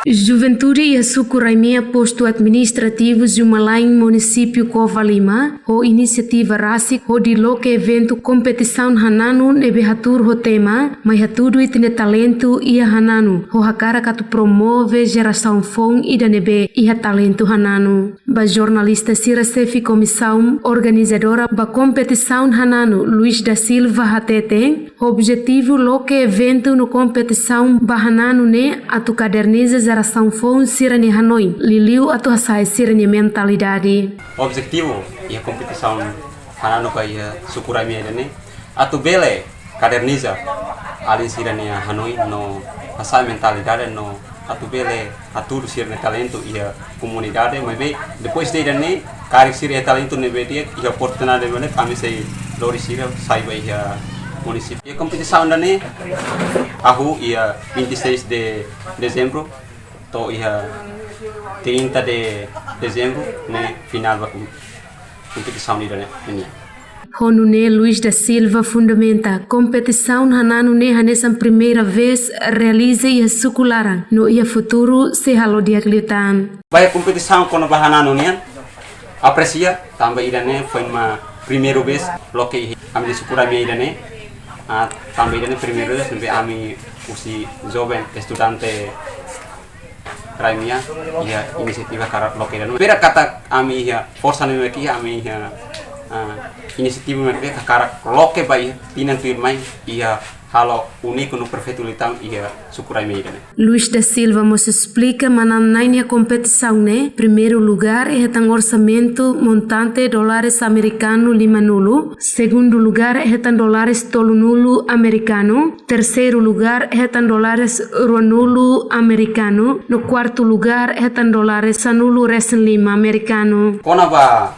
Juventude e Suco Raimea posto administrativo de Malain município Covalima, o iniciativa RASI, o de loque evento competição Hananu nebe hatur ho tema, mas hatudo itine talentu Iha Hananu, o hakara katu Promove Jerasaun Foun Iha Talentu Hananu. Ba jornalista Sira Sefi comissão organizadora ba competição Hananu, Luiz da Silva Hatete, o objetivo loque evento no competição ba Hananu ne atu caderniza Jerasaun Foun sirani Hanoi, liliu atau hasai sirani mentalidade. O objetivo e a competição Hananu kai Suco Raimea ne atu bele caderniza ali sirani Hanoi no hasai mentalidade no atu bele atu sirani talento e a comunidade, mas bem depois de ne cari sirani talento ne be e a oportunidade ne kami sei lori sira sai ba ia município. E a competição ne ahu ia 26 de dezembro to ia 30 de dezembro ne final da competição ini. Honune Luiz da Silva fundamenta competição Hananu ne hanesan primeira vez realiza ia sukularang no ia futuro se halo diaklitan. Vai competição kono ba Hananu ne aprecia também irane foi uma primeira vez loke ami Suco Raimea ne também irane primeira vez sampai ami usi jovem estudante Raimea ia inisiativa karat loke dan bera kata ami ia força ne aqui ami ia inisiativa mereka karat loke bai tinan firmai ia halo único no prefeito litão ia Suco Raimea. Luiz da Silva nos explica mananai a competição né primeiro lugar é tang orçamento montante dólares americano 5 nulo, segundo lugar é tang dólares tolo nulo americano, terceiro lugar é tang dólares nulo americano, no quarto lugar é tang dólares sanulo resen 5 americano. Kona ba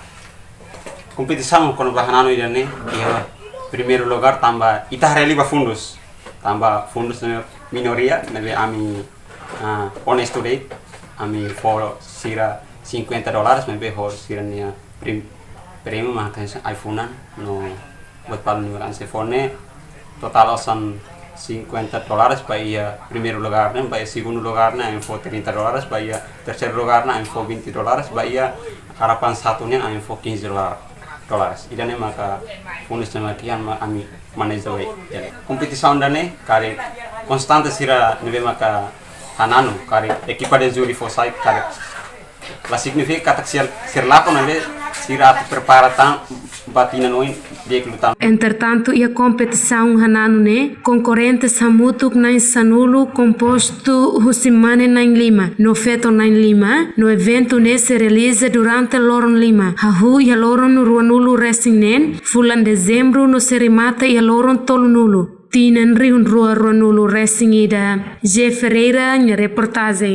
competição kono ba Hananu idane ia primeiro lugar tambah itah reliba fundos minoria nebe ami honesto rate ami for sira $50 nebe for sira nia prêmio makansa iPhone no buat palu se phone total osan $50 para primeiro lugar né para segundo lugar né for $30 para terceiro lugar né for $20 para harapan satunya for $15. Idane maka funus semakian ami manezawai kompetisi dane kare konstante sira nebe maka Hananu kare equipa de juri fosai kare la significa katak sir lapo nebe sira prepara tan batina noin de lutan. Entretanto, a competição Hananu ne concorrente samutuk nain sanulo composto husimane nain lima no feto nain lima no evento ne se realiza durante loron lima hahu ia loron ruanulo racing nen fulan dezembro no se remata ia loron tolo nulo tinan riun ruanulo racing ida G Ferreira reportagem.